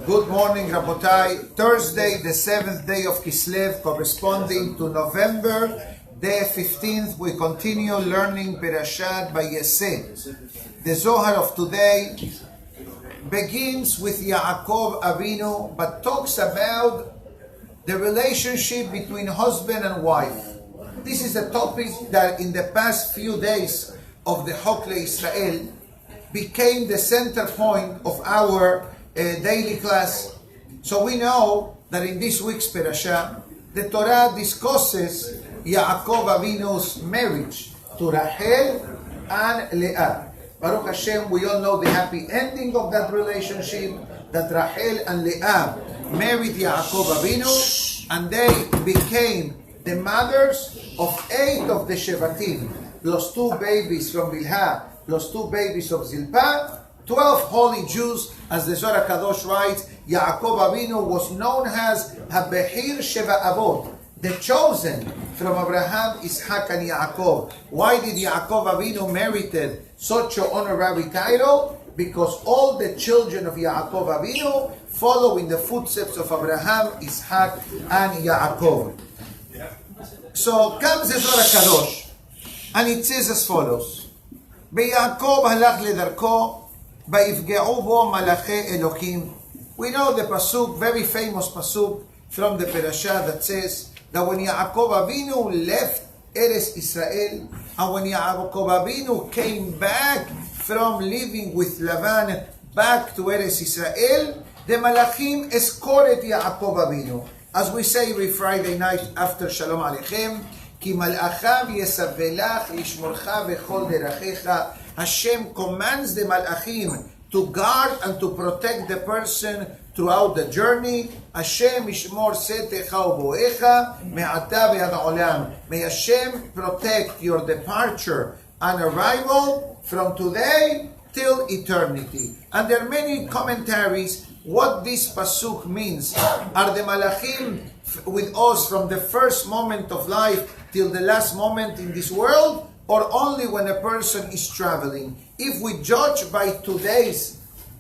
Good morning, Rabotai. Thursday, the 7th day of Kislev, corresponding to November, day 15th, we continue learning Perashat Vayeseh. The Zohar of today begins with Yaakov Avinu, but talks about the relationship between husband and wife. This is a topic that in the past few days of the Hokle Israel became the center point of our daily class. So we know that in this week's Perashah, the Torah discusses Yaakov Avinu's marriage to Rachel and Leah. Baruch Hashem, we all know the happy ending of that relationship, that Rachel and Leah married Yaakov Avinu, and they became the mothers of 8 of the Shevatim, plus 2 babies from Bilhah, plus 2 babies of Zilpah, 12 holy Jews. As the Zohar Kadosh writes, Yaakov Avinu was known as Habehir Sheva Avot, the chosen from Abraham, Isaac, and Yaakov. Why did Yaakov Avinu merited such an honorary title? Because all the children of Yaakov Avinu follow in the footsteps of Abraham, Isaac, and Yaakov. So comes the Zohar Kadosh, and it says as follows: Yaakov halach ledarko, vayifgeu bo malachi Elohim. We know the pasuk, very famous pasuk from the Perashah, that says that when Yaakov Avinu left Eretz Israel, and when Yaakov Avinu came back from living with Lavan back to Eretz Israel, the Malachim escorted Yaakov Avinu. As we say every Friday night after Shalom Aleichem, Ki mal'achav yesavelach yishmorcha v'chol derachecha. Hashem commands the Malachim to guard and to protect the person throughout the journey. Hashem yishmor setecha uboecha me'ata ve'ad olam. May Hashem protect your departure and arrival from today till eternity. And there are many commentaries what this pasuk means. Are the Malachim with us from the first moment of life till the last moment in this world, or only when a person is traveling? If we judge by today's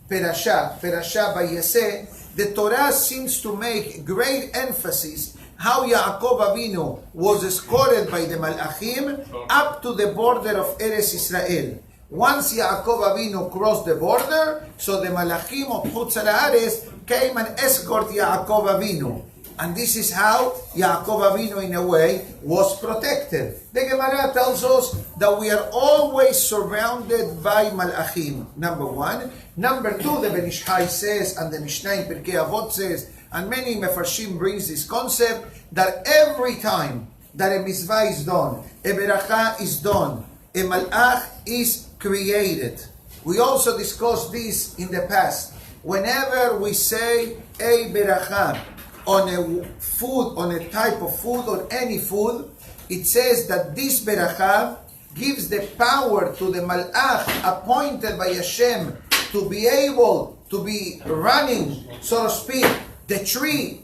Perashah Vayeseh, the Torah seems to make great emphasis how Yaakov Avinu was escorted by the Malachim up to the border of Eretz Israel. Once Yaakov Avinu crossed the border, so the Malachim of Chutz Haaretz came and escorted Yaakov Avinu. And this is how Yaakov Avinu, in a way, was protected. The Gemara tells us that we are always surrounded by Malachim, number 1. Number 2, the Ben Ish Chai says, and the Mishnah in Pirkei Avot says, and many Mefarshim brings this concept, that every time that a mitzvah is done, a beracha is done, a malach is created. We also discussed this in the past. Whenever we say a beracha on a food, on a type of food, on any food, it says that this beracha gives the power to the malach appointed by Hashem to be able to be running, so to speak, the tree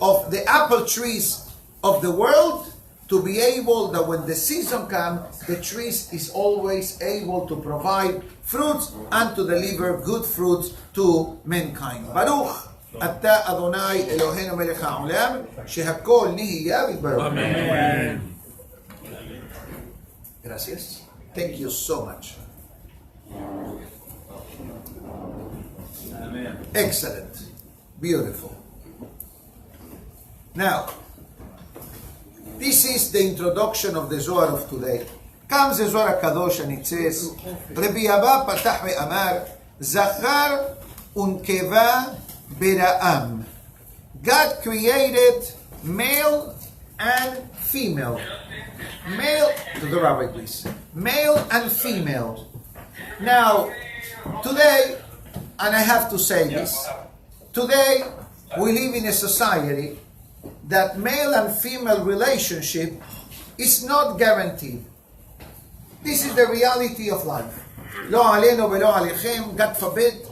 of the apple trees of the world, to be able that when the season comes, the trees is always able to provide fruits and to deliver good fruits to mankind. Baruch Ata Adonai Eloheinu melech haolam, shehakol nihiya v'baruch. Amen. Gracias. Thank you so much. Amen. Excellent. Beautiful. Now, this is the introduction of the Zohar of today. Comes the Zohar Kadosh and it says, Rabbi patach ve'amar, Zachar unkeva bera'am. God created male and female. Male, to the Rabbi please. Male and female. Now, today, and I have to say this, today we live in a society that male and female relationship is not guaranteed. This is the reality of life. Lo alenu velo alechem, God forbid.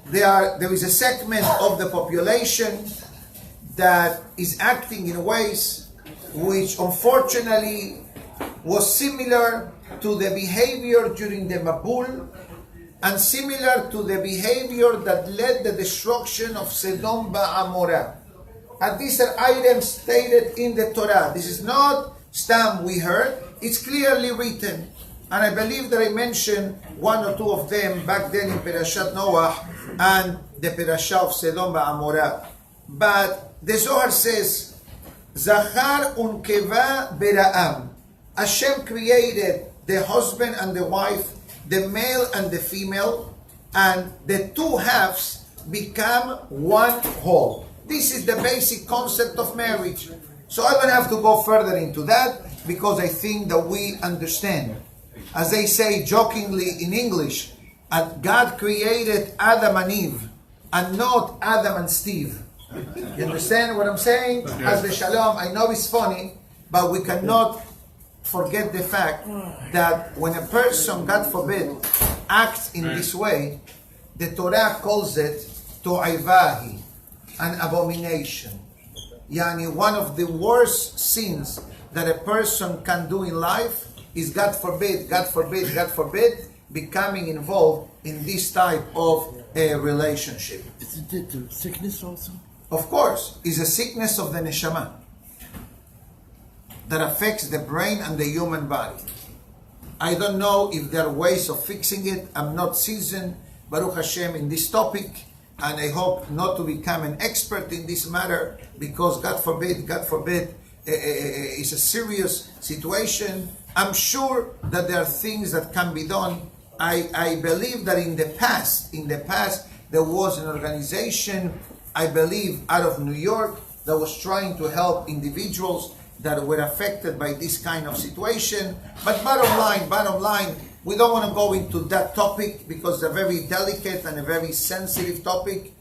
There is a segment of the population that is acting in ways which unfortunately was similar to the behavior during the Mabul and similar to the behavior that led the destruction of Sodom Ba'amorah. And these are items stated in the Torah. This is not stam we heard, it's clearly written. And I believe that I mentioned one or two of them back then in Perashat Noah and the Perashat of Sodom Ba'amorah. But the Zohar says, Zachar unkeva bera'am. Hashem created the husband and the wife, the male and the female, and the two halves become one whole. This is the basic concept of marriage. So I don't have to go further into that because I think that we understand. As they say jokingly in English, God created Adam and Eve and not Adam and Steve. You understand what I'm saying? As the Shalom, I know it's funny, but we cannot forget the fact that when a person, God forbid, acts in this way, the Torah calls it to'ivahi, an abomination. Yani one of the worst sins that a person can do in life is, God forbid, becoming involved in this type of a relationship. Isn't it a sickness also? Of course, it's a sickness of the neshama that affects the brain and the human body. I don't know if there are ways of fixing it. I'm not seasoned, Baruch Hashem, in this topic, and I hope not to become an expert in this matter because God forbid, it's a serious situation. I'm sure that there are things that can be done. I believe that in the past, there was an organization, I believe, out of New York that was trying to help individuals that were affected by this kind of situation. But bottom line, we don't want to go into that topic because it's a very delicate and a very sensitive topic.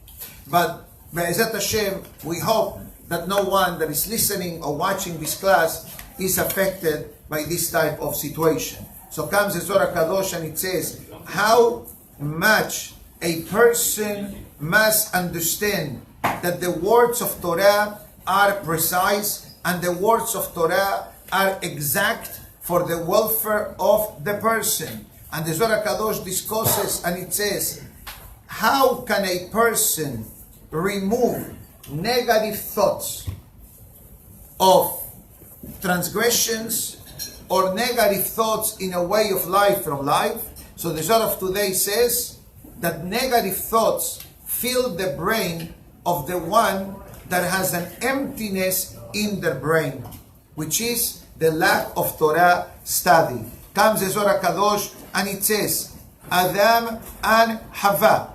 But Be'ezat Hashem, we hope that no one that is listening or watching this class is affected by this type of situation. So comes the Zohar Kadosh and it says how much a person must understand that the words of Torah are precise and the words of Torah are exact for the welfare of the person. And the Zohar Kadosh discusses and it says, how can a person remove negative thoughts of transgressions or negative thoughts in a way of life from life? So the Zohar of today says that negative thoughts fill the brain of the one that has an emptiness in their brain, which is the lack of Torah study. Comes the Zohar Kadosh and it says, Adam and Hava.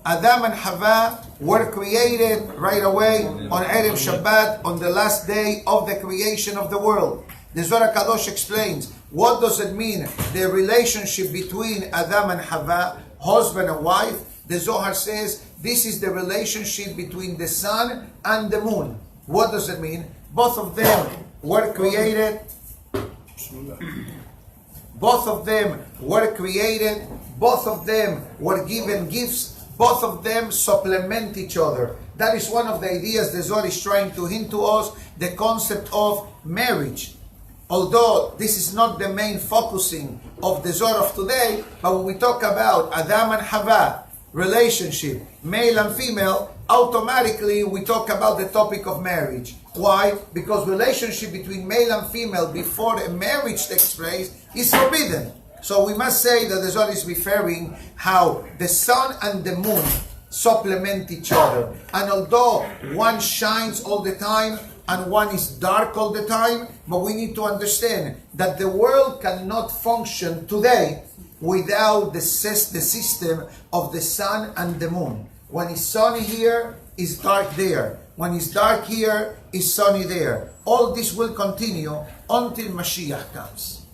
Adam and Hava were created right away on Erev Shabbat, on the last day of the creation of the world. The Zohar Kadosh explains, what does it mean, the relationship between Adam and Hava, husband and wife? The Zohar says, this is the relationship between the sun and the moon. What does it mean? Both of them were created. Both of them were created. Both of them were given gifts. Both of them supplement each other. That is one of the ideas the Zohar is trying to hint to us, the concept of marriage. Although this is not the main focusing of the Zohar of today, but when we talk about Adam and Hava, relationship, male and female, automatically we talk about the topic of marriage. Why? Because relationship between male and female before a marriage takes place is forbidden. So we must say that the Zohar is referring how the sun and the moon supplement each other. And although one shines all the time and one is dark all the time, but we need to understand that the world cannot function today without the system of the sun and the moon. When it's sunny here, it's dark there. When it's dark here, it's sunny there. All this will continue until Mashiach comes.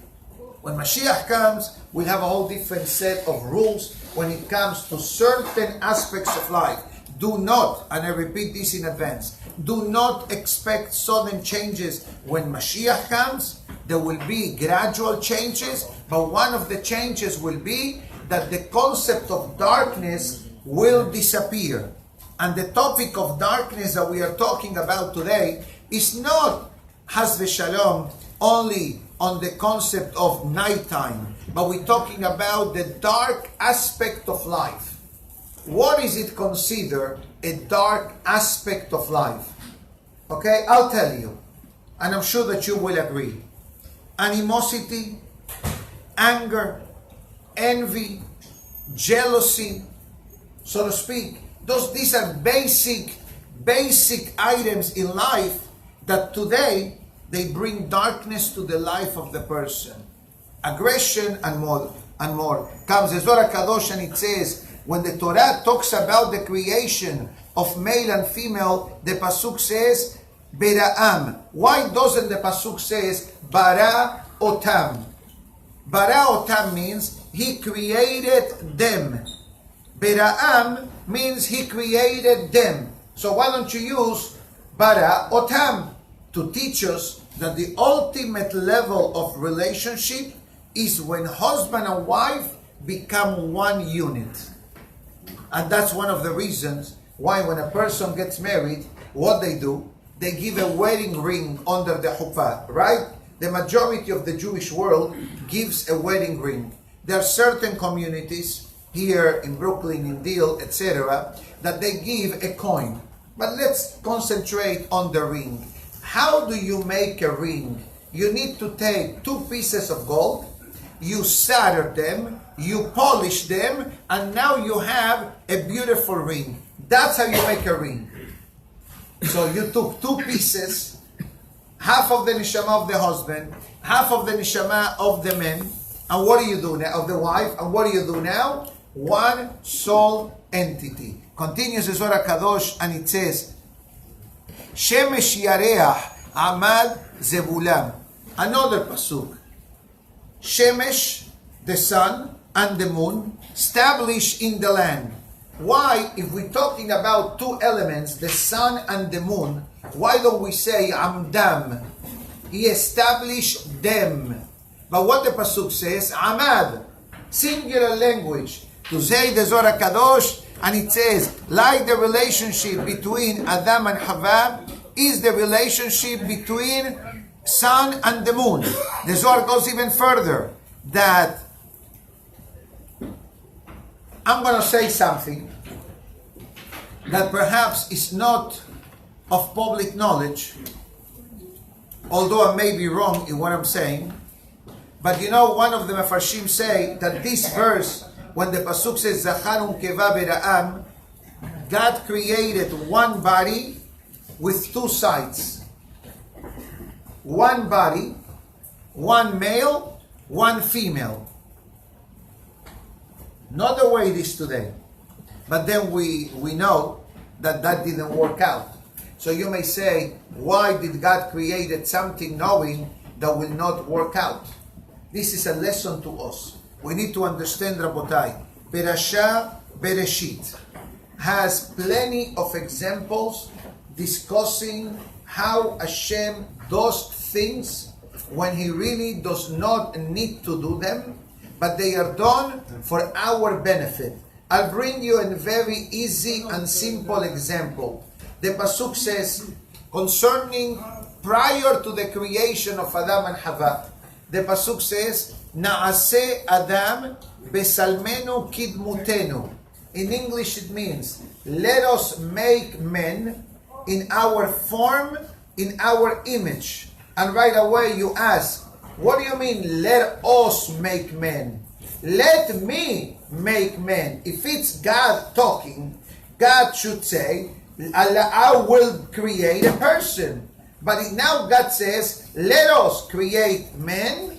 When Mashiach comes, we'll have a whole different set of rules when it comes to certain aspects of life. Do not, and I repeat this in advance, do not expect sudden changes when Mashiach comes. There will be gradual changes, but one of the changes will be that the concept of darkness will disappear. And the topic of darkness that we are talking about today is not, Has v'shalom, only on the concept of nighttime, but we're talking about the dark aspect of life. What is it considered a dark aspect of life? Okay, I'll tell you, and I'm sure that you will agree. Animosity, anger, envy, jealousy, so to speak. These are basic items in life that today they bring darkness to the life of the person. Aggression and more. Comes the Zohar Kadosh and it says, when the Torah talks about the creation of male and female, the pasuk says Bera'am. Why doesn't the pasuk says Bara Otam? Bara Otam means he created them. Bera'am means he created them. So why don't you use Bara Otam to teach us that the ultimate level of relationship is when husband and wife become one unit. And that's one of the reasons why when a person gets married, what they do, they give a wedding ring under the chuppah, right? The majority of the Jewish world gives a wedding ring. There are certain communities here in Brooklyn, in Deal, etc., that they give a coin. But let's concentrate on the ring. How do you make a ring? You need to take 2 pieces of gold, you solder them, you polish them, and now you have a beautiful ring. That's how you make a ring. So you took 2 pieces, half of the neshama of the husband, half of the neshama of the man, and what do you do now, of the wife, and what do you do now? One soul entity. Continues the Zohar Kadosh and it says, Shemesh Yareach Amad Zebulam. Another pasuk. Shemesh, the sun, and the moon, established in the land. Why, if we're talking about 2 elements, the sun and the moon, why don't we say Amdam? He established them. But what the pasuk says, Amad, singular language. To say the Zohar Kadosh, and it says, like the relationship between Adam and Hava is the relationship between sun and the moon. The Zohar goes even further, that I'm going to say something that perhaps is not of public knowledge, although I may be wrong in what I'm saying. But you know, one of the Mefarshim say that this verse, when the pasuk says Zacharun Keva Bera'am, God created one body with 2 sides. One body, one male, one female. Not the way it is today. But then we know that didn't work out. So you may say, why did God create something knowing that will not work out? This is a lesson to us. We need to understand, Rabotai, Berashah Bereshit has plenty of examples discussing how Hashem does things when He really does not need to do them, but they are done for our benefit. I'll bring you a very easy and simple example. The pasuk says, concerning prior to the creation of Adam and Hava, the pasuk says, Naase Adam besalmenu kidmutenu. In English it means, let us make men in our form, in our image. And right away you ask, what do you mean, let us make men? Let me make men. If it's God talking, God should say, I will create a person. But now God says, let us create men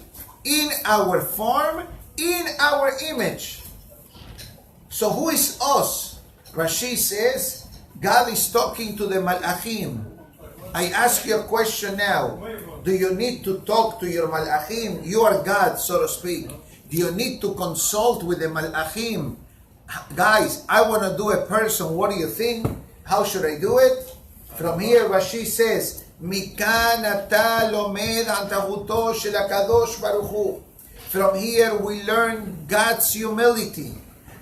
in our form, in our image. So who is us? Rashi says, God is talking to the Malachim. I ask you a question now. Do you need to talk to your Malachim? You are God, so to speak. Do you need to consult with the Malachim? Guys, I want to do a person. What do you think? How should I do it? From here, Rashi says, Mikan ata lomed an tavuto shel HaKadosh Baruch Hu. From here we learn God's humility.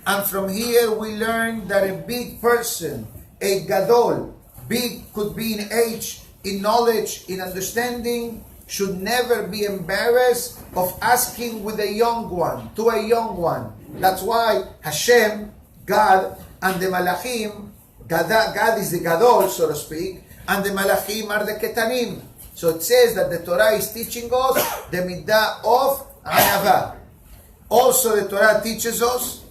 And from here we learn that a big person, a gadol, big could be in age, in knowledge, in understanding, should never be embarrassed of asking with a young one, to a young one. That's why Hashem, God, and the Malachim, God is the Gadol, so to speak, and the Malachim are the Ketanim. So it says that the Torah is teaching us the midah of Anava. Also the Torah teaches us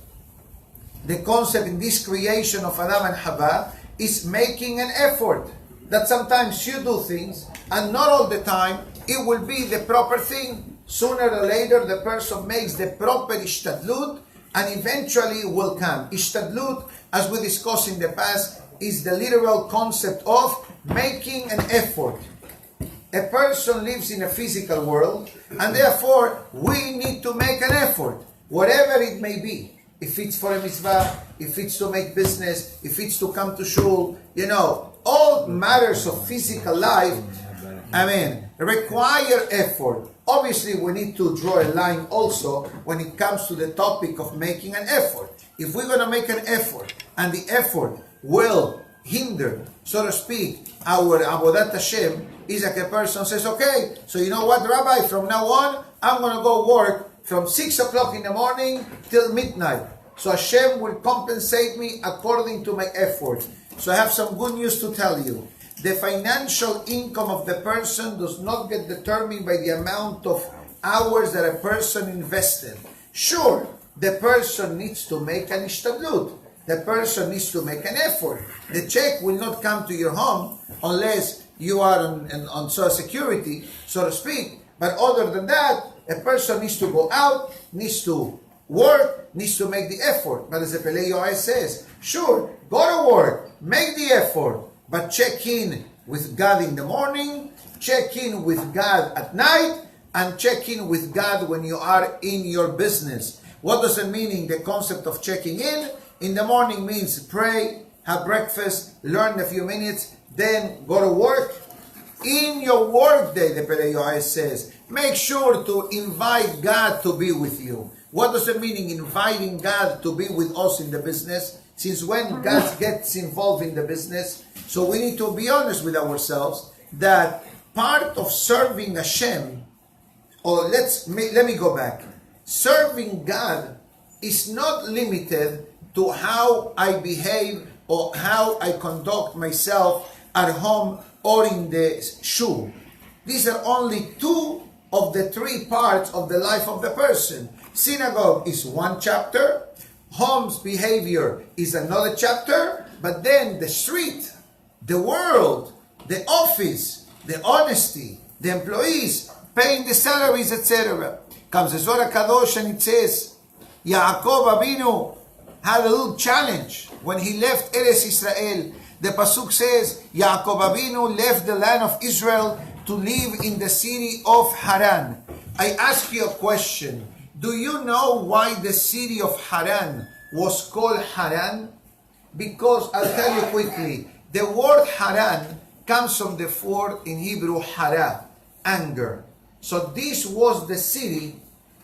the concept in this creation of Adam and Hava is making an effort. That sometimes you do things and not all the time it will be the proper thing. Sooner or later the person makes the proper ishtadlut and eventually it will come. Ishtadlut, as we discussed in the past, is the literal concept of making an effort. A person lives in a physical world and therefore we need to make an effort, whatever it may be. If it's for a mitzvah, if it's to make business, if it's to come to shul, all matters of physical life, require effort. Obviously, we need to draw a line also when it comes to the topic of making an effort. If we're going to make an effort and the effort will hinder, so to speak, our Avodat Hashem, is like a person says, okay, so you know what, Rabbi, from now on, I'm going to go work from 6 o'clock in the morning till midnight. So Hashem will compensate me according to my effort. So I have some good news to tell you. The financial income of the person does not get determined by the amount of hours that a person invested. Sure, the person needs to make an ishtadlut. The person needs to make an effort. The check will not come to your home unless you are on Social Security, so to speak. But other than that, a person needs to go out, needs to work, needs to make the effort. But as the Pelei Yoel says, sure, go to work, make the effort, but check in with God in the morning, check in with God at night, and check in with God when you are in your business. What does it mean in the concept of checking in? In the morning means pray, have breakfast, learn a few minutes, then go to work. In your work day, the Pelei Yoel says, make sure to invite God to be with you. What does it mean in inviting God to be with us in the business? Since when God gets involved in the business? So we need to be honest with ourselves that part of serving Hashem, or let me go back. Serving God is not limited to how I behave or how I conduct myself at home or in the shul. These are only two of the three parts of the life of the person. Synagogue is one chapter, home's behavior is another chapter, but then the street, the world, the office, the honesty, the employees, paying the salaries, etc. Comes the Zohar Kadosh and it says, Yaakov Avinu had a little challenge when he left Eretz Israel. The Pasuk says, Yaakov Avinu left the land of Israel to live in the city of Haran. I ask you a question. Do you know why the city of Haran was called Haran? Because, I'll tell you quickly, the word Haran comes from the word in Hebrew Hara, anger. So this was the city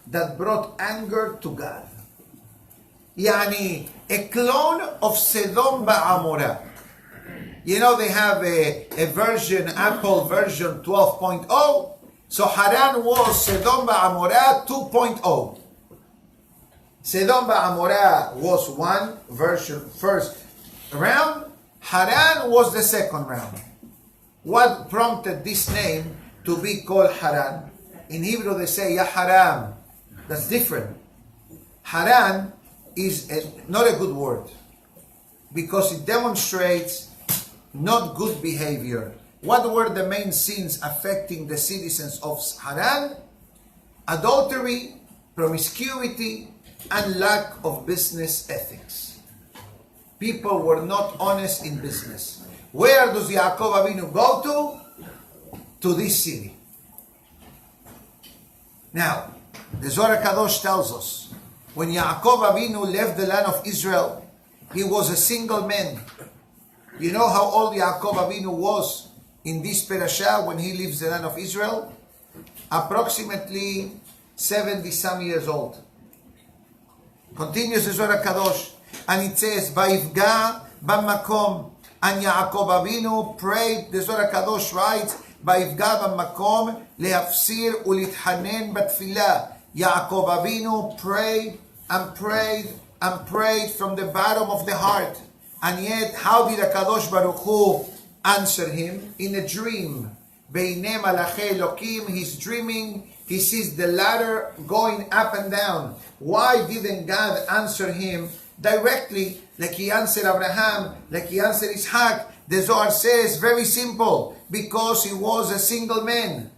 that brought anger to God. Yani, a clone of Sodom Ba'amora. They have a version, Apple version 12.0. So Haran was Sodom Ba'amora 2.0. Sodom Ba'amora was one version, first round. Haran was the second round. What prompted this name to be called Haran? In Hebrew they say Ya Haram. That's different. Haran is not a good word because it demonstrates not good behavior. What were the main sins affecting the citizens of Haran? Adultery, promiscuity, and lack of business ethics. People were not honest in business. Where does Yaakov Avinu go to? To this city. Now, the Zohar Kadosh tells us, when Yaakov Avinu left the land of Israel, he was a single man. You know how old Yaakov Avinu was in this parasha when he leaves the land of Israel? Approximately 70-some years old. Continues the Zohar Kadosh, and it says, Vayivga b'makom, and Yaakov Avinu prayed, the Zohar Kadosh writes, ויפגע במקום להפסיר ולהתחנן בתפילה. Yaakov Avinu prayed and prayed and prayed from the bottom of the heart. And yet, how did HaKadosh Baruch Hu answer him? In a dream. Be'inei malachei Elokim, he's dreaming, he sees the ladder going up and down. Why didn't God answer him directly, like he answered Abraham, like he answered Ishaq? The Zohar says, very simple, because he was a single man.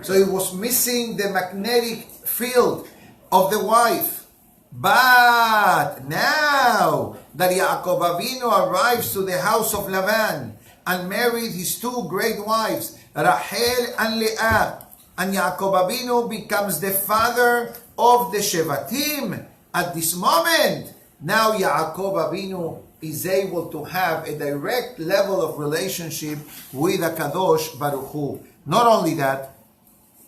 So he was missing the magnetic field of the wife. But now that Yaakov Avinu arrives to the house of Lavan and married his two great wives, Rachel and Leah, and Yaakov Avinu becomes the father of the Shevatim, at this moment, now Yaakov Avinu is able to have a direct level of relationship with HaKadosh Baruch Hu. Not only that,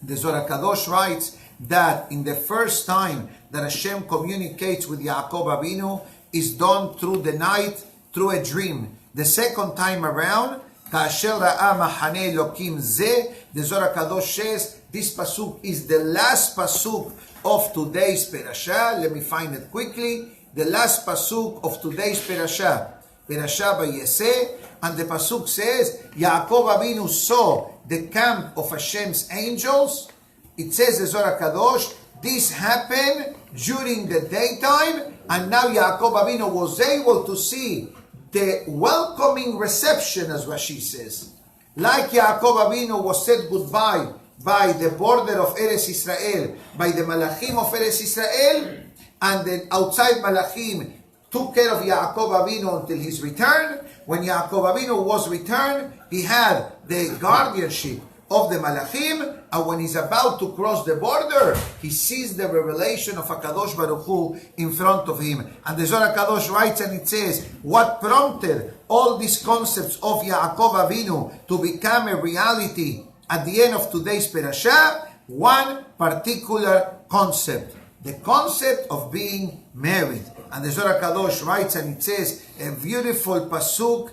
the Zohar HaKadosh writes that in the first time that Hashem communicates with Yaakov Avinu is done through the night, through a dream. The second time around, Ka'asher ra'a mahane Elokim zeh, the Zohar HaKadosh says, this pasuk is the last pasuk of today's parasha. Let me find it quickly. The last pasuk of today's parasha, Parasha Vayeseh, and the pasuk says, Yaakov Avinu saw the camp of Hashem's angels. It says the Zohar HaKadosh, this happened during the daytime, and now Yaakov Avinu was able to see the welcoming reception, as Rashi says. Like Yaakov Avinu was said goodbye by the border of Eretz Israel, by the Malachim of Eretz Israel, and then outside Malachim took care of Yaakov Avinu until his return. When Yaakov Avinu was returned, he had the guardianship of the Malachim, and when he's about to cross the border, he sees the revelation of HaKadosh Baruch Hu in front of him. And the Zohar HaKadosh writes and it says, what prompted all these concepts of Yaakov Avinu to become a reality at the end of today's parasha? One particular concept, the concept of being married. And the Zohar HaKadosh writes and it says, a beautiful pasuk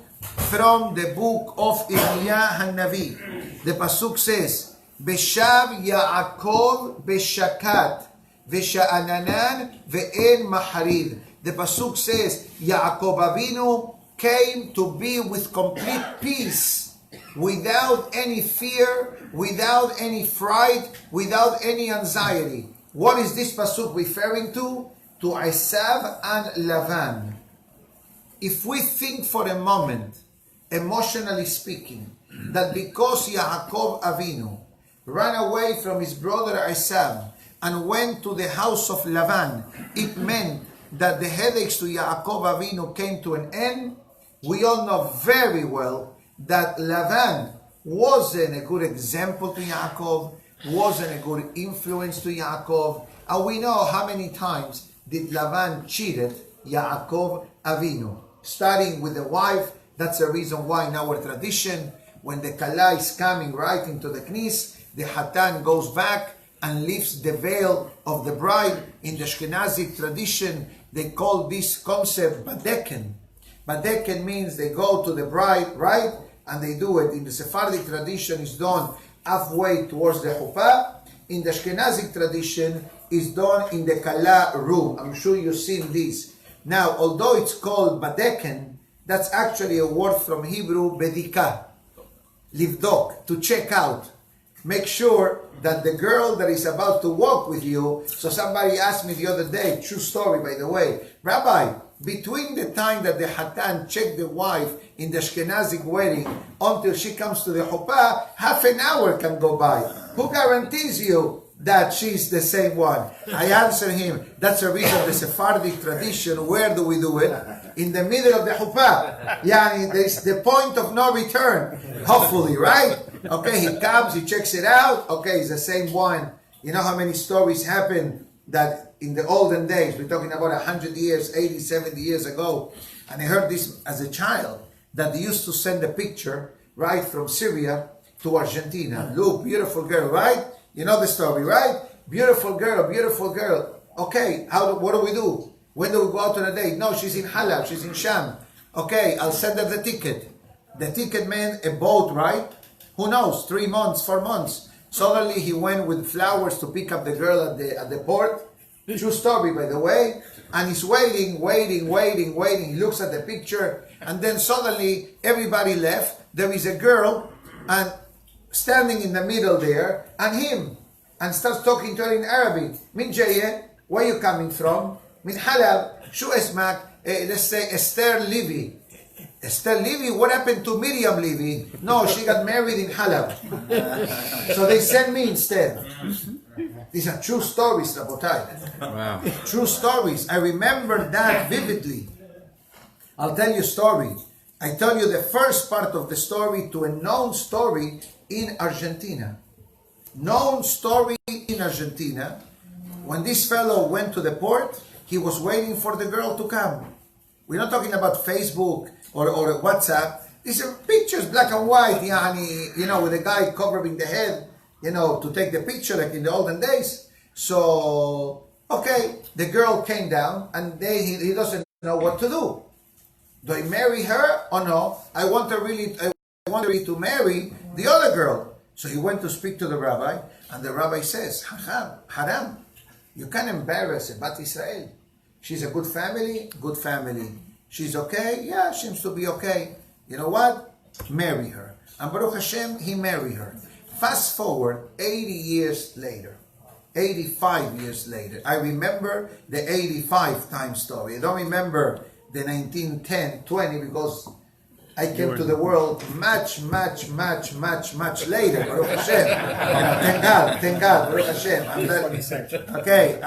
from the book of Irmiyah HaNavi. The pasuk says, Beshav Yaakov Beshakat Vesha'ananan Ve'en Maharid. The pasuk says, Yaakov Avinu came to be with complete peace, without any fear, without any fright, without any anxiety. What is this pasuk referring to? To Esav and Lavan. If we think for a moment, emotionally speaking, that because Yaakov Avinu ran away from his brother Esav and went to the house of Lavan, it meant that the headaches to Yaakov Avinu came to an end. We all know very well that Lavan wasn't a good example to Yaakov, wasn't a good influence to Yaakov, and we know how many times did Lavan cheated Yaakov Avinu, starting with the wife. That's the reason why in our tradition, when the Kala is coming right into the Knis, the Hatan goes back and lifts the veil of the bride. In the Ashkenazi tradition, they call this concept Badeken. Badeken means they go to the bride, right? And they do it. In the Sephardic tradition, it's done halfway towards the Chuppah. In the Ashkenazi tradition, it's done in the Kala room. I'm sure you've seen this. Now, although it's called Badeken, that's actually a word from Hebrew, Bedika. Livdok, to check out. Make sure that the girl that is about to walk with you. So somebody asked me the other day, true story by the way, Rabbi, between the time that the Hatan checked the wife in the Ashkenazic wedding until she comes to the Chuppah, half an hour can go by. Who guarantees you that she's the same one? I answer him, that's a reason the Sephardic tradition, where do we do it? In the middle of the Chuppah. Yani, there's the point of no return, hopefully, right? Okay, he comes, he checks it out, okay, it's the same one. You know how many stories happen that in the olden days, we're talking about 100 years, 80, 70 years ago, and I heard this as a child, that they used to send a picture, right, from Syria to Argentina. Look, beautiful girl, right? You know the story, right? Beautiful girl, beautiful girl. Okay, what do we do? When do we go out on a date? No, she's in Halab, she's in Sham. Okay, I'll send her the ticket. The ticket meant a boat, right? Who knows? 3 months, 4 months. Suddenly he went with flowers to pick up the girl at the port. True story, by the way. And he's waiting. He looks at the picture, and then suddenly everybody left. There is a girl and standing in the middle there, and him, and starts talking to her in Arabic. Min Jaye, where you coming from? Min Halab, Shu Esmak, let's say Esther Levy. Esther Levy, what happened to Miriam Levy? No, she got married in Halab. So they sent me instead. These are true stories, Rabotai. Wow. True stories. I remember that vividly. I'll tell you a story. I tell you the first part of the story to a known story in Argentina. Known story in Argentina. When this fellow went to the port, he was waiting for the girl to come. We're not talking about Facebook or WhatsApp. These are pictures, black and white, you know, with a guy covering the head, you know, to take the picture like in the olden days. So, okay, the girl came down and he doesn't know what to do. Do I marry her or no? I want her to marry the other girl. So he went to speak to the rabbi, and the rabbi says, Haram, you can't embarrass a Bat Israel. She's a good family, good family. She's okay? Yeah, seems to be okay. You know what? Marry her. And Baruch Hashem, he married her. Fast forward 80 years later, 85 years later. I remember the 85 time story. I don't remember the 1910, 20, because I came to the world much later. Baruch Hashem. Thank God, Baruch Hashem.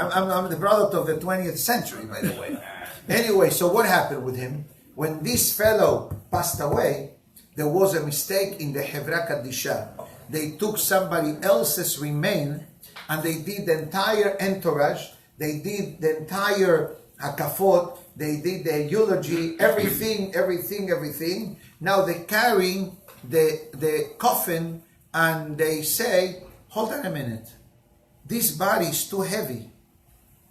I'm the product of the 20th century, by the way. Anyway, so what happened with him? When this fellow passed away, there was a mistake in the Hevra Kadisha. They took somebody else's remain and they did the entire entourage, they did the entire hakafot, they did the eulogy, everything. Now they're carrying the coffin and they say, hold on a minute, this body is too heavy.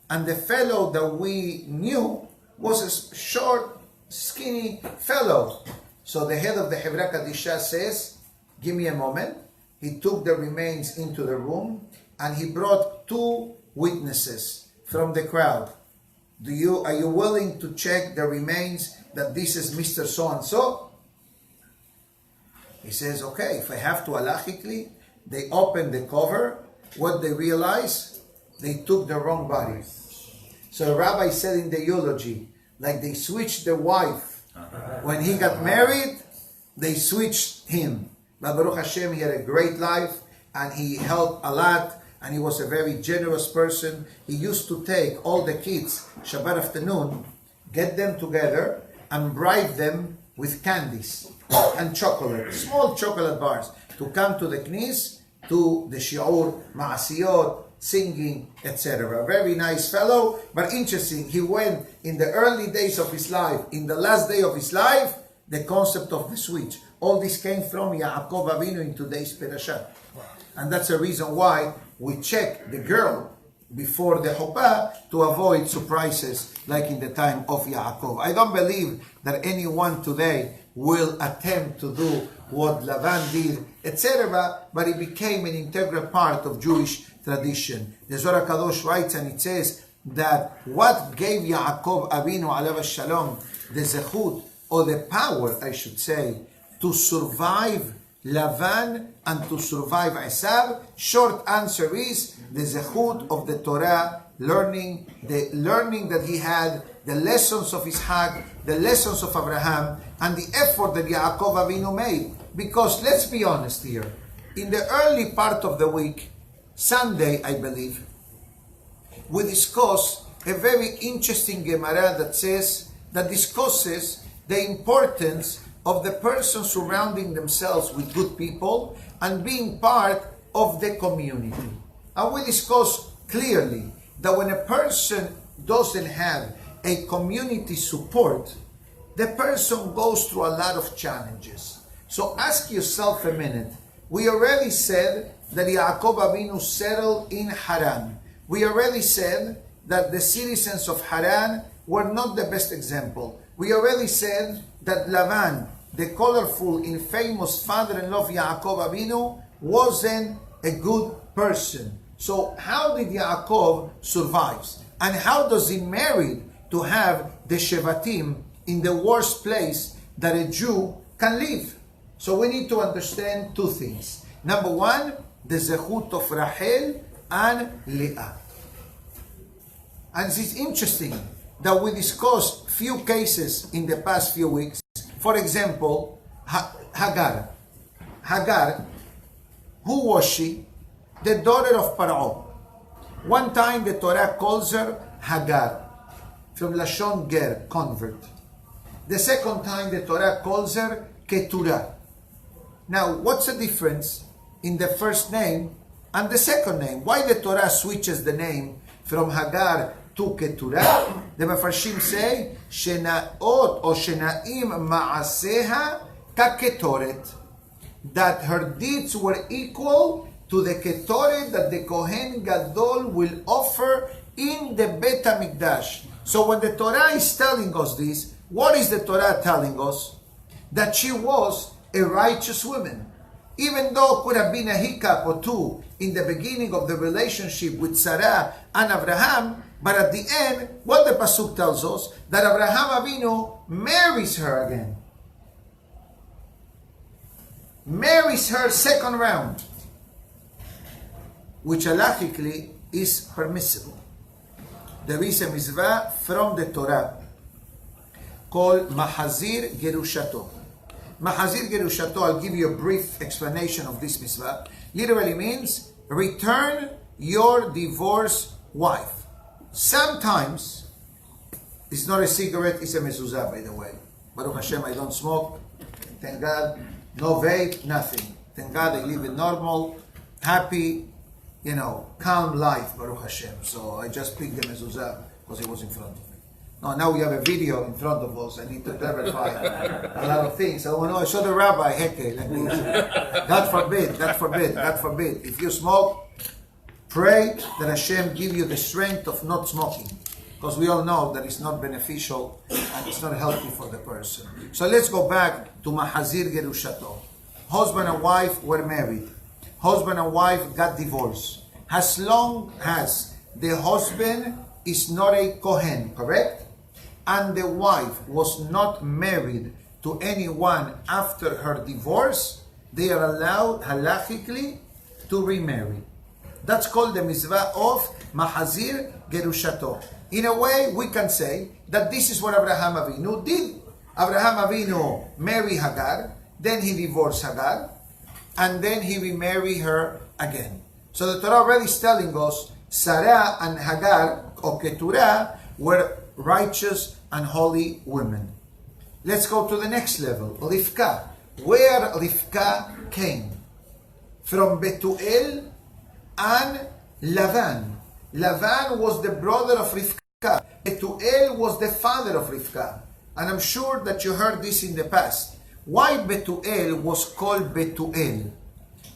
And the fellow that we knew was a short, skinny fellow. So the head of the Hevra Kadisha says, give me a moment. He took the remains into the room and he brought 2 witnesses from the crowd. Are you willing to check the remains that this is Mr. So-and-so? He says, okay, if I have to halachically. They opened the cover. What they realized, they took the wrong body. So the rabbi said in the eulogy, like they switched the wife. When he got married, they switched him. But Baruch Hashem, he had a great life and he helped a lot and he was a very generous person. He used to take all the kids Shabbat afternoon, get them together and bribe them with candies and chocolate, small chocolate bars, to come to the knis, to the shiur, ma'asiyot, singing, etc. Very nice fellow, but interesting. He went in the early days of his life, in the last day of his life, the concept of the switch. All this came from Yaakov Avinu in today's parasha. And that's the reason why we check the girl before the chuppah to avoid surprises like in the time of Yaakov. I don't believe that anyone today will attempt to do what Lavan did, etc., but it became an integral part of Jewish tradition. The Zohar Kadosh writes and it says that what gave Yaakov Avinu alav shalom the zechut, or the power, I should say, to survive Lavan and to survive Esav? Short answer is the zechut of the Torah, learning that he had, the lessons of Ishaq, the lessons of Abraham, and the effort that Yaakov Avinu made. Because let's be honest here, in the early part of the week, Sunday, I believe, we discuss a very interesting Gemara that discusses the importance of the person surrounding themselves with good people and being part of the community. And we discuss clearly that when a person doesn't have a community support, the person goes through a lot of challenges. So ask yourself a minute. We already said that Yaakov Avinu settled in Haran. We already said that the citizens of Haran were not the best example. We already said that Lavan the colorful and famous father-in-law of Yaakov Avinu, wasn't a good person. So how did Yaakov survive? And how does he marry to have the Shevatim in the worst place that a Jew can live? So we need to understand two things. Number one, the zechut of Rachel and Leah. And it's interesting that we discussed few cases in the past few weeks. For example, Hagar. Hagar, who was she? The daughter of Paro. One time the Torah calls her Hagar, from Lashon Ger, convert. The second time the Torah calls her Keturah. Now, what's the difference in the first name and the second name? Why the Torah switches the name from Hagar to Keturah? The Mefarshim say, Shenaot or Shenaim Ma'aseha Kaketoret, that her deeds were equal to the Ketoret that the Kohen Gadol will offer in the Bet HaMikdash. So when the Torah is telling us this, what is the Torah telling us? That she was a righteous woman. Even though it could have been a hiccup or two in the beginning of the relationship with Sarah and Abraham, but at the end, what the Pasuk tells us, that Abraham Avinu marries her again. Marries her second round, which halachically is permissible. There is a mitzvah from the Torah called Mahazir Gerushato. Mahazir Gerushato, I'll give you a brief explanation of this mitzvah. Literally means return your divorced wife. Sometimes, it's not a cigarette, it's a mezuzah, by the way. Baruch Hashem, I don't smoke. Thank God. No vape, nothing. Thank God I live a normal, happy, calm life, Baruch Hashem. So I just picked the mezuzah because it was in front of me. No, now we have a video in front of us. I need to clarify a lot of things. I saw the rabbi, heke, like this. God forbid, God forbid, God forbid. If you smoke, pray that Hashem give you the strength of not smoking. Because we all know that it's not beneficial and it's not healthy for the person. So let's go back to Mahazir Gerushato. Husband and wife were married. Husband and wife got divorced. As long as the husband is not a Kohen, correct? And the wife was not married to anyone after her divorce, they are allowed halachically to remarry. That's called the mitzvah of Mahazir Gerushato. In a way, we can say that this is what Abraham Avinu did. Abraham Avinu married Hagar, then he divorced Hagar, and then he remarried her again. So the Torah already is telling us Sarah and Hagar, or Keturah, were righteous and holy women. Let's go to the next level, Rivka. Where Rivka came? From Betuel and Lavan. Lavan was the brother of Rivka. Betuel was the father of Rivka. And I'm sure that you heard this in the past. Why Betuel was called Betuel?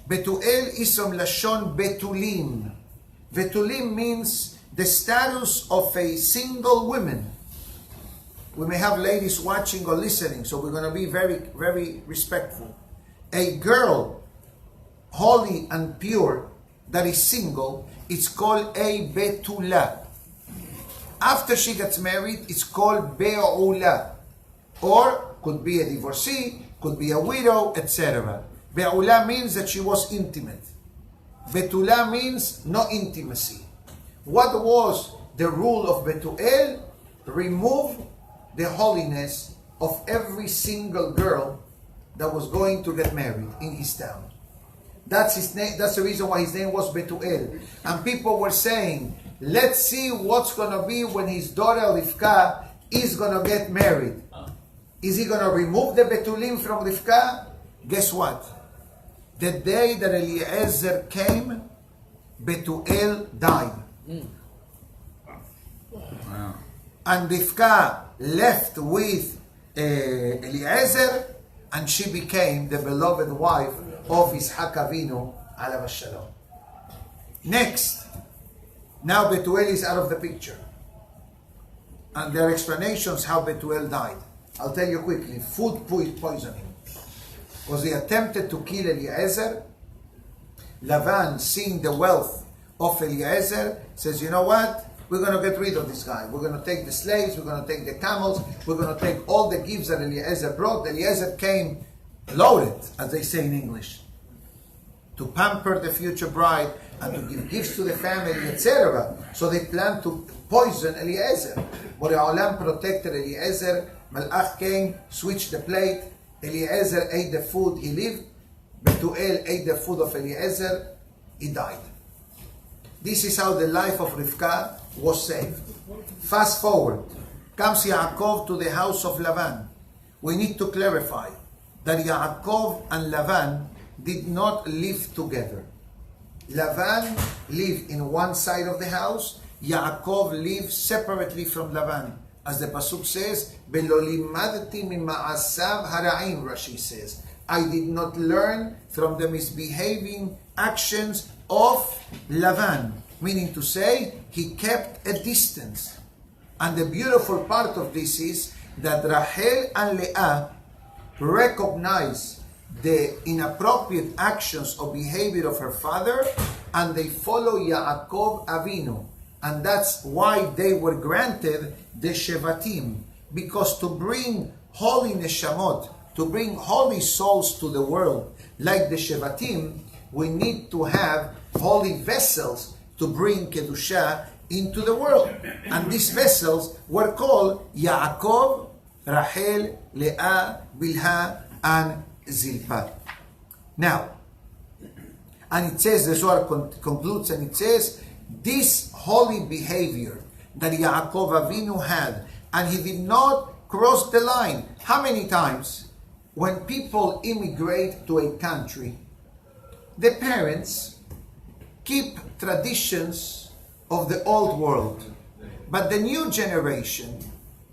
Betuel is from Lashon Betulim. Betulim means the status of a single woman. We may have ladies watching or listening, so we're going to be very, very respectful. A girl, holy and pure, that is single, it's called a Betula. After she gets married, it's called Be'ula. Or could be a divorcee, could be a widow, etc. Be'ula means that she was intimate. Betula means no intimacy. What was the rule of Betuel? Remove the holiness of every single girl that was going to get married in his town. That's his name. That's the reason why his name was Betuel. And people were saying, let's see what's going to be when his daughter Rivka is going to get married. Is he going to remove the Betulim from Rivka? Guess what? The day that Eliezer came, Betuel died. Wow. And Rivka left with Eliezer, and she became the beloved wife of Yitzhak Avinu, alav shalom. Next, now Betuel is out of the picture. And there are explanations how Betuel died. I'll tell you quickly, food poisoning. Because they attempted to kill Eliezer. Lavan, seeing the wealth of Eliezer, says, you know what? We're going to get rid of this guy. We're going to take the slaves. We're going to take the camels. We're going to take all the gifts that Eliezer brought. Eliezer came loaded, as they say in English, to pamper the future bride and to give gifts to the family, etc. So they planned to poison Eliezer. But Olam protected Eliezer. Malach came, switched the plate. Eliezer ate the food, he lived. Betuel ate the food of Eliezer, he died. This is how the life of Rivka was saved. Fast forward, comes Yaakov to the house of Lavan. We need to clarify that Yaakov and Lavan did not live together. Lavan lived in one side of the house. Yaakov lived separately from Lavan. As the Pasuk says, Velo limadti mima'asav hara'im, Rashi says. I did not learn from the misbehaving actions of Lavan. Meaning to say, he kept a distance. And the beautiful part of this is that Rachel and Leah recognize the inappropriate actions or behavior of her father, and they follow Yaakov Avinu. And that's why they were granted the Shevatim. Because to bring holy neshamot, to bring holy souls to the world, like the Shevatim, we need to have holy vessels to bring Kedusha into the world. And these vessels were called Yaakov, Rachel, Leah, Bilhah, and Zilpah. Now, and it says, the Zohar concludes, and it says, this holy behavior that Yaakov Avinu had, and he did not cross the line. How many times, when people immigrate to a country, the parents keep traditions of the old world, but the new generation,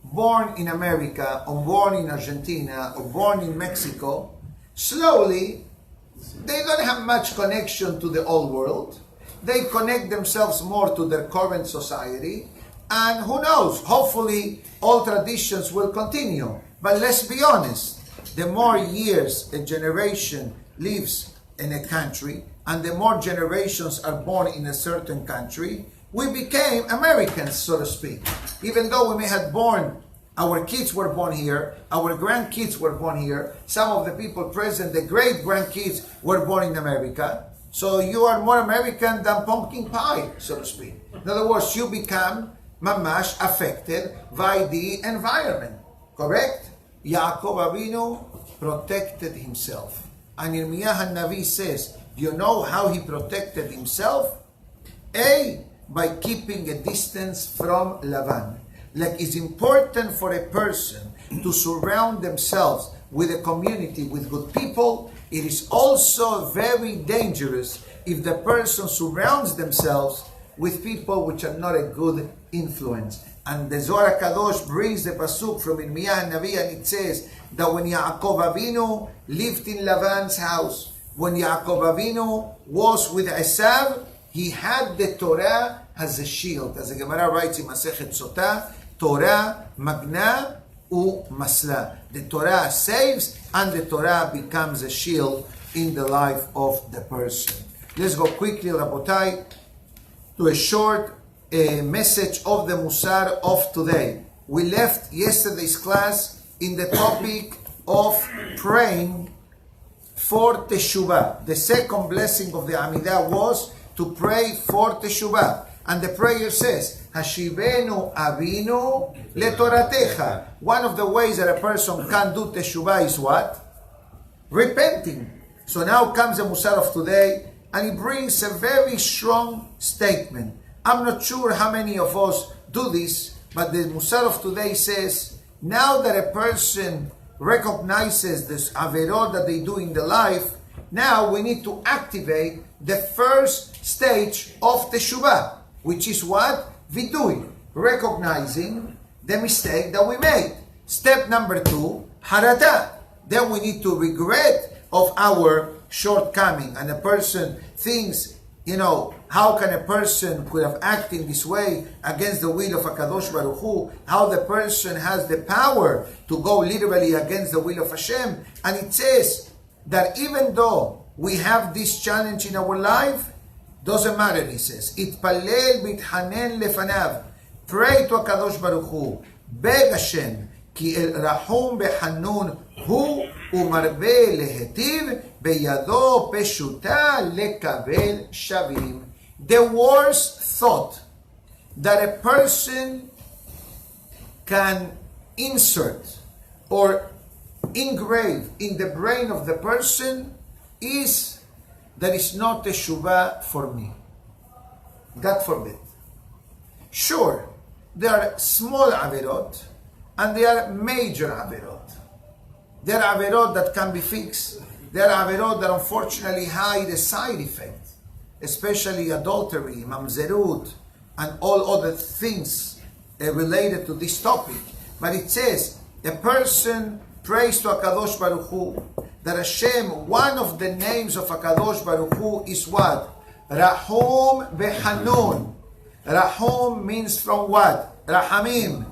born in America, or born in Argentina, or born in Mexico, slowly, they don't have much connection to the old world. They connect themselves more to their current society, and who knows, hopefully all traditions will continue. But let's be honest, the more years a generation lives in a country, and the more generations are born in a certain country, we became Americans, so to speak. Even though we may have born, our kids were born here, our grandkids were born here, some of the people present, the great-grandkids were born in America. So you are more American than pumpkin pie, so to speak. In other words, you become mamash affected by the environment. Correct? Yaakov Avinu protected himself. And Yirmiyah Navi says, do you know how he protected himself? A, by keeping a distance from Lavan. Like it's important for a person to surround themselves with a community, with good people. It is also very dangerous if the person surrounds themselves with people which are not a good influence. And the Zohar Kadosh brings the pasuk from Yirmiyah Navi, and it says that when Yaakov Avinu lived in Lavan's house, when Yaakov Avinu was with Esav, he had the Torah as a shield. As the Gemara writes in Masechet Sotah, Torah magna u masla. The Torah saves, and the Torah becomes a shield in the life of the person. Let's go quickly, Rabotai, to a short message of the Musar of today. We left yesterday's class in the topic of praying for Teshuvah. The second blessing of the Amidah was to pray for Teshuvah. And the prayer says, Hashivenu Avinu leToratecha. One of the ways that a person can do Teshuvah is what? Repenting. So now comes the Musar of today, and he brings a very strong statement. I'm not sure how many of us do this, but the Musar of today says, now that a person recognizes this averot that they do in the life, now we need to activate the first stage of Teshuvah, which is what? Vidui, recognizing the mistake that we made. Step number 2, harata. Then we need to regret of our shortcoming. And a person thinks how can a person could have acted this way against the will of HaKadosh Baruch Hu, how the person has the power to go literally against the will of Hashem. And it says that even though we have this challenge in our life, doesn't matter, he says. Itpalel bithanen lefanav. Pray to HaKadosh Baruch Hu. Beg Hashem. Ki el rahum behanun hu umarbe lehetiv beyado peshuta lekabel shavim. The worst thought that a person can insert or engrave in the brain of the person is that it's not teshuvah for me. God forbid. Sure, there are small averot and there are major averot. There are averot that can be fixed. There are averot that unfortunately hide a side effect, especially adultery, mamzerut, and all other things related to this topic. But it says, a person prays to HaKadosh Baruch Hu, that Hashem, one of the names of HaKadosh Baruch Hu is what? Rahum vehanun. Rahum means from what? Rahamim,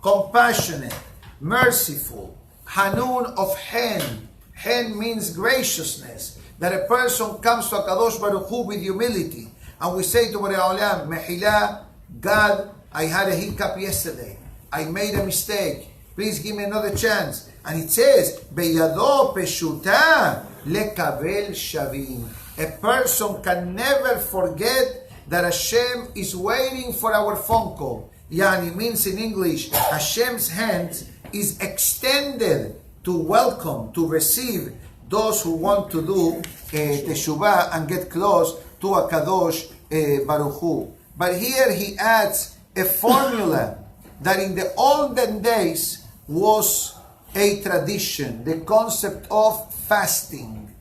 compassionate, merciful. Hanun of hen. Hen means graciousness. That a person comes to HaKadosh Baruch Hu with humility. And we say to Borei Olam, Mehila, God, I had a hiccup yesterday. I made a mistake. Please give me another chance. And it says, Beyado peshuta lekabel shavim. A person can never forget that Hashem is waiting for our phone call. Yani means in English, Hashem's hand is extended to welcome, to receive those who want to do teshuvah and get close to HaKadosh Baruch Hu. But here he adds a formula that in the olden days was a tradition, the concept of fasting,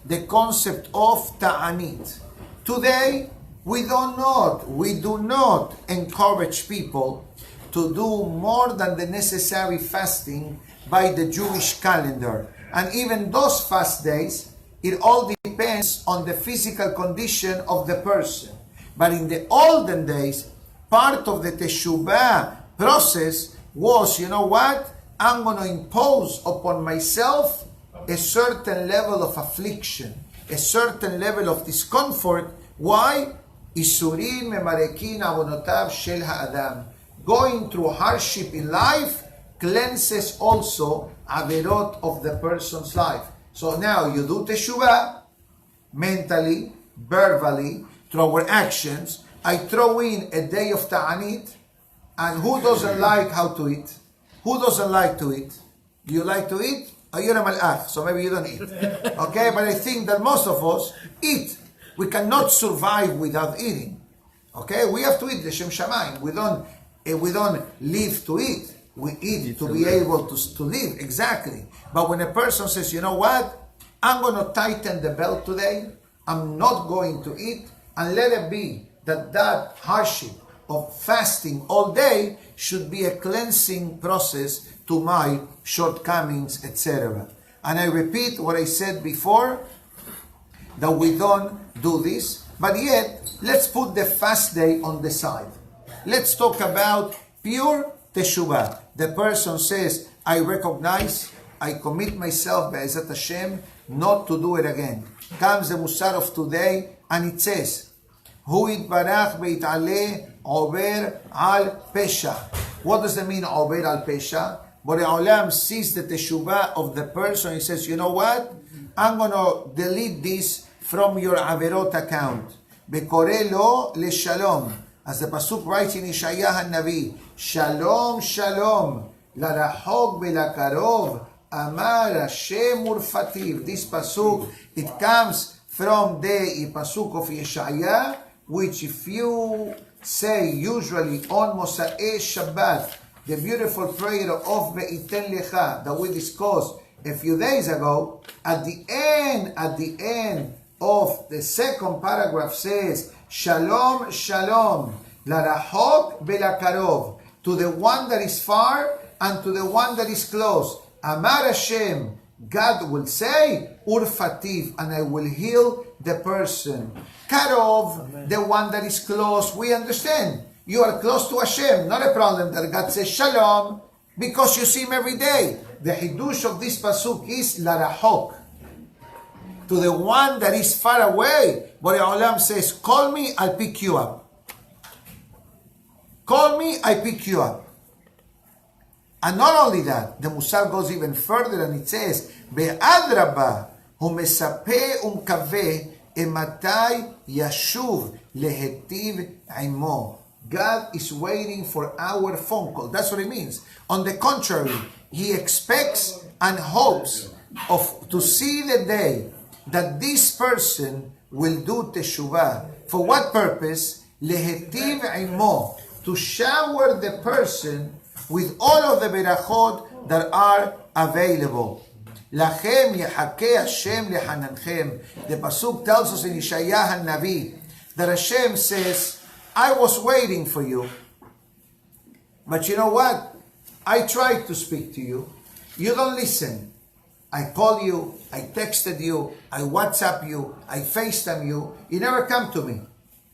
the concept of ta'anit. Today, we do not encourage people to do more than the necessary fasting by the Jewish calendar. And even those fast days, it all depends on the physical condition of the person. But in the olden days, part of the teshuvah process was, I'm going to impose upon myself a certain level of affliction, a certain level of discomfort. Why? Isurim memarekin avonotav shel ha'adam. Going through hardship in life cleanses also averot of the person's life. So now you do teshuvah, mentally, verbally, through our actions. I throw in a day of ta'anit, and who doesn't like how to eat? Who doesn't like to eat? Do you like to eat? Or you're a malach, so maybe you don't eat. Okay, but I think that most of us eat. We cannot survive without eating. Okay, we have to eat the Shem Shamayim. We don't live to eat. We eat to be able to live, exactly. But when a person says, you know what? I'm going to tighten the belt today. I'm not going to eat. And let it be that hardship of fasting all day should be a cleansing process to my shortcomings, etc. And I repeat what I said before, that we don't do this, but yet, let's put the fast day on the side. Let's talk about pure teshuvah. The person says, I recognize, I commit myself, Be'ezat Hashem, not to do it again. Comes the Musar of today, and it says, Hu itbarach ve'it'aleh over al pesha. What does it mean, over al pesha? Borei Olam sees the teshuvah of the person. He says, you know what? I'm going to delete this from your averot account. Bekore lo le shalom. As the pasuk writes in Yeshaya HaNavi, Shalom, Shalom, la rahok ve'la karov, amar Hashem urfativ. This pasuk, it comes from the pasuk of Yeshaya, which if you say usually on Mosai Shabbat, the beautiful prayer of Ve'iten Lecha that we discussed a few days ago, at the end of the second paragraph says, Shalom, Shalom, la rahok ve'la to the one that is far and to the one that is close. Amar Hashem, God will say, Urfativ, and I will heal the person. Karov, the one that is close, we understand. You are close to Hashem, not a problem that God says Shalom, because you see him every day. The Hidush of this Pasuk is Larahok. To the one that is far away, Borei Olam says, call me, I'll pick you up. Call me, I pick you up. And not only that, the Musar goes even further and it says, Be'adraba, hu mesape umkaveh, ematai yashuv lehetiv imo. God is waiting for our phone call. That's what it means. On the contrary, He expects and hopes to see the day that this person will do teshuvah. For what purpose? Lehetiv imo. To shower the person with all of the berachot that are available. Lachem yehakeh Hashem lehanachem. The pasuk tells us in Yeshayahu Navi that Hashem says, I was waiting for you. But you know what? I tried to speak to you. You don't listen. I call you, I texted you, I WhatsApp you, I FaceTime you. You never come to me.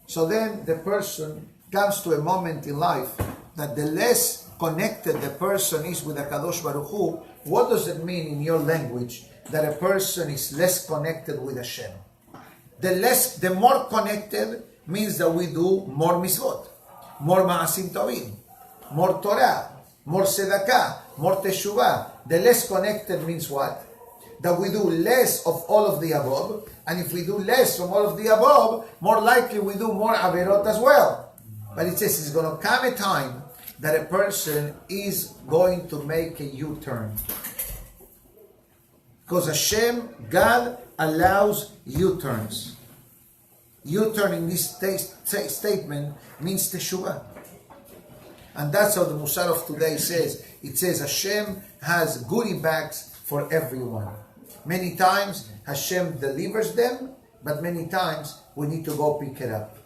So then the person comes to a moment in life that the less connected the person is with HaKadosh Baruch Hu. What does it mean in your language that a person is less connected with Hashem? The more connected means that we do more mitzvot, more ma'asim tovim, more Torah, more tzedakah, more teshuvah. The less connected means what? That we do less of all of the above, and if we do less from all of the above, more likely we do more averot as well. But it says it's going to come a time that a person is going to make a U-turn. Because Hashem, God allows U-turns. U-turn in this statement means teshuvah. And that's how the Musar of today says. It says Hashem has goodie bags for everyone. Many times Hashem delivers them, but many times we need to go pick it up.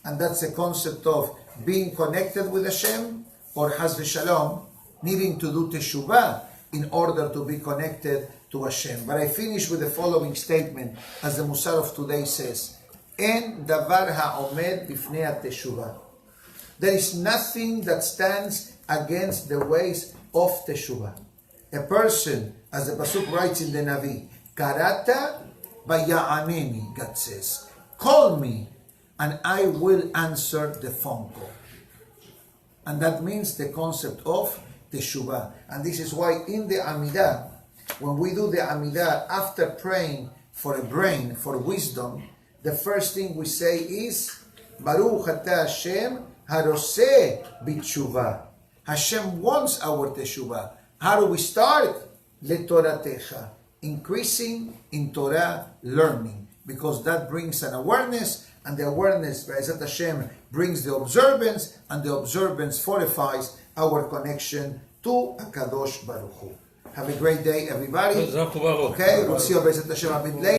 And that's the concept of being connected with Hashem, or Haz v'Shalom, needing to do teshuvah in order to be connected to Hashem. But I finish with the following statement, as the Musar of today says, En davar ha'omed bifnei teshuvah. There is nothing that stands against the ways of teshuvah. A person, as the Pasuk writes in the Navi, Karata vaya'aneni, God says, call me and I will answer the phone call. And that means the concept of teshuvah. And this is why in the Amidah, when we do the Amidah, after praying for a brain, for wisdom, the first thing we say is, Baruch atah Hashem haroseh b'teshuvah. Hashem wants our teshuvah. How do we start? LeToratecha. Increasing in Torah learning. Because that brings an awareness, and the awareness, Be'ezat Hashem, brings the observance, and the observance fortifies our connection to HaKadosh Baruch Hu. Have a great day, everybody. Okay, we'll see you Be'ezat Hashem a bit later.